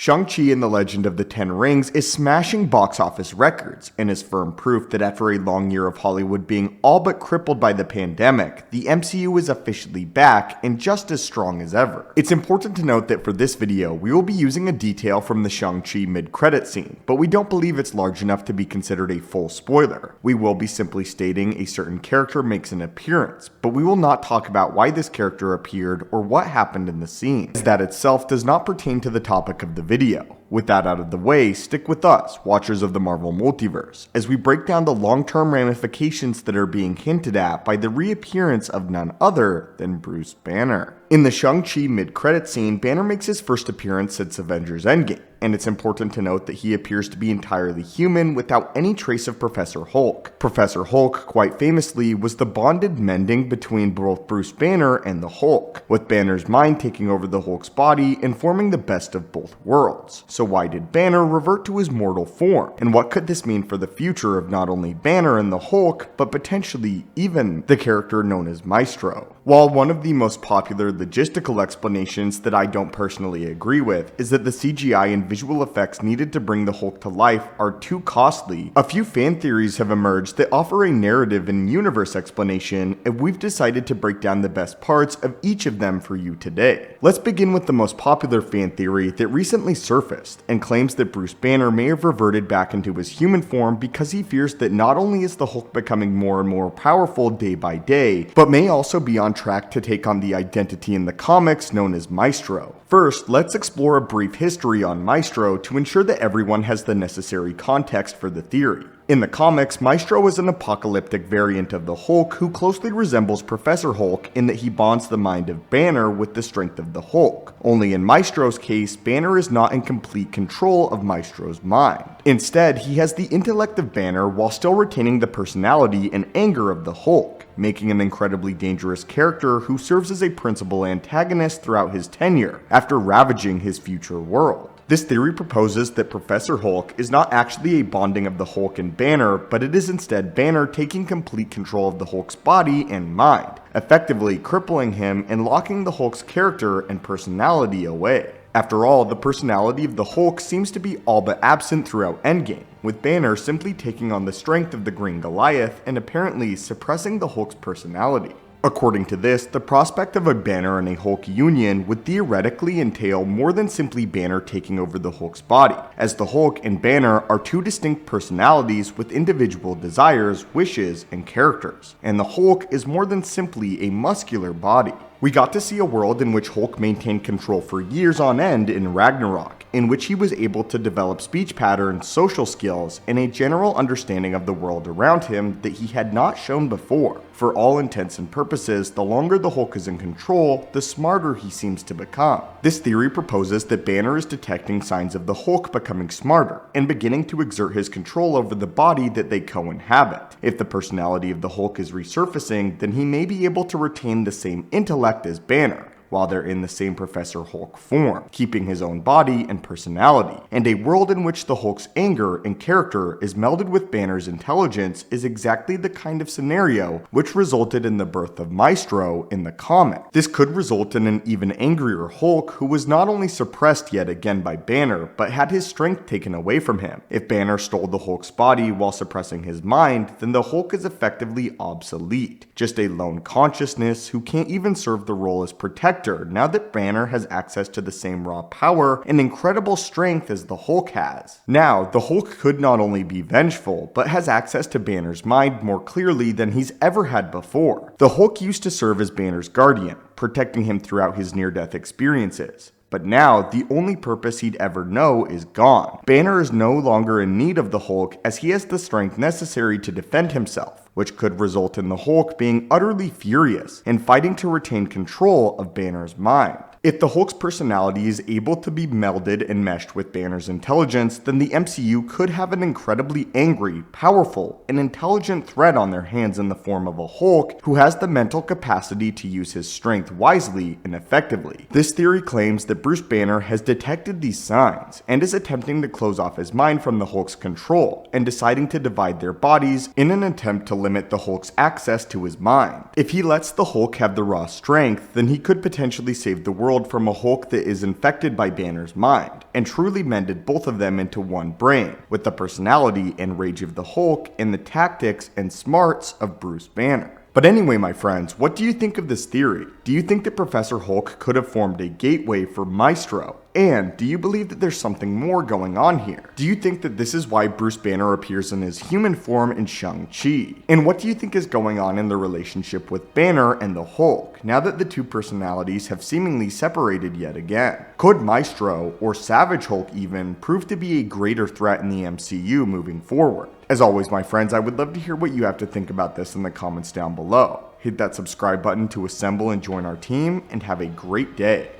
Shang-Chi and the Legend of the Ten Rings is smashing box office records and is firm proof that after a long year of Hollywood being all but crippled by the pandemic, the MCU is officially back and just as strong as ever. It's important to note that for this video, we will be using a detail from the Shang-Chi mid-credit scene, but we don't believe it's large enough to be considered a full spoiler. We will be simply stating a certain character makes an appearance, but we will not talk about why this character appeared or what happened in the scene, as that itself does not pertain to the topic of the video. With that out of the way, stick with us, watchers of the Marvel Multiverse, as we break down the long-term ramifications that are being hinted at by the reappearance of none other than Bruce Banner. In the Shang-Chi mid-credit scene, Banner makes his first appearance since Avengers Endgame, and it's important to note that he appears to be entirely human without any trace of Professor Hulk. Professor Hulk, quite famously, was the bonded mending between both Bruce Banner and the Hulk, with Banner's mind taking over the Hulk's body and forming the best of both worlds. So why did Banner revert to his mortal form? And what could this mean for the future of not only Banner and the Hulk, but potentially even the character known as Maestro? While one of the most popular logistical explanations that I don't personally agree with is that the CGI and visual effects needed to bring the Hulk to life are too costly, a few fan theories have emerged that offer a narrative and universe explanation, and we've decided to break down the best parts of each of them for you today. Let's begin with the most popular fan theory that recently surfaced and claims that Bruce Banner may have reverted back into his human form because he fears that not only is the Hulk becoming more and more powerful day by day, but may also be on track to take on the identity in the comics known as Maestro. First, let's explore a brief history on Maestro to ensure that everyone has the necessary context for the theory. In the comics, Maestro is an apocalyptic variant of the Hulk who closely resembles Professor Hulk in that he bonds the mind of Banner with the strength of the Hulk. Only in Maestro's case, Banner is not in complete control of Maestro's mind. Instead, he has the intellect of Banner while still retaining the personality and anger of the Hulk, making an incredibly dangerous character who serves as a principal antagonist throughout his tenure, after ravaging his future world. This theory proposes that Professor Hulk is not actually a bonding of the Hulk and Banner, but it is instead Banner taking complete control of the Hulk's body and mind, effectively crippling him and locking the Hulk's character and personality away. After all, the personality of the Hulk seems to be all but absent throughout Endgame, with Banner simply taking on the strength of the Green Goliath and apparently suppressing the Hulk's personality. According to this, the prospect of a Banner and a Hulk union would theoretically entail more than simply Banner taking over the Hulk's body, as the Hulk and Banner are two distinct personalities with individual desires, wishes, and characters, and the Hulk is more than simply a muscular body. We got to see a world in which Hulk maintained control for years on end in Ragnarok, in which he was able to develop speech patterns, social skills, and a general understanding of the world around him that he had not shown before. For all intents and purposes, the longer the Hulk is in control, the smarter he seems to become. This theory proposes that Banner is detecting signs of the Hulk becoming smarter, and beginning to exert his control over the body that they co-inhabit. If the personality of the Hulk is resurfacing, then he may be able to retain the same intellect as Banner, while they're in the same Professor Hulk form, keeping his own body and personality. And a world in which the Hulk's anger and character is melded with Banner's intelligence is exactly the kind of scenario which resulted in the birth of Maestro in the comic. This could result in an even angrier Hulk who was not only suppressed yet again by Banner, but had his strength taken away from him. If Banner stole the Hulk's body while suppressing his mind, then the Hulk is effectively obsolete, just a lone consciousness who can't even serve the role as protector now that Banner has access to the same raw power and incredible strength as the Hulk has. Now, the Hulk could not only be vengeful, but has access to Banner's mind more clearly than he's ever had before. The Hulk used to serve as Banner's guardian, protecting him throughout his near-death experiences. But now, the only purpose he'd ever know is gone. Banner is no longer in need of the Hulk as he has the strength necessary to defend himself, which could result in the Hulk being utterly furious and fighting to retain control of Banner's mind. If the Hulk's personality is able to be melded and meshed with Banner's intelligence, then the MCU could have an incredibly angry, powerful, and intelligent threat on their hands in the form of a Hulk who has the mental capacity to use his strength wisely and effectively. This theory claims that Bruce Banner has detected these signs and is attempting to close off his mind from the Hulk's control and deciding to divide their bodies in an attempt to limit the Hulk's access to his mind. If he lets the Hulk have the raw strength, then he could potentially save the world world from a Hulk that is infected by Banner's mind, and truly mended both of them into one brain, with the personality and rage of the Hulk and the tactics and smarts of Bruce Banner. But anyway, my friends, what do you think of this theory? Do you think that Professor Hulk could have formed a gateway for Maestro? And do you believe that there's something more going on here? Do you think that this is why Bruce Banner appears in his human form in Shang-Chi? And what do you think is going on in the relationship with Banner and the Hulk, now that the two personalities have seemingly separated yet again? Could Maestro, or Savage Hulk even, prove to be a greater threat in the MCU moving forward? As always, my friends, I would love to hear what you have to think about this in the comments down below. Hit that subscribe button to assemble and join our team, and have a great day.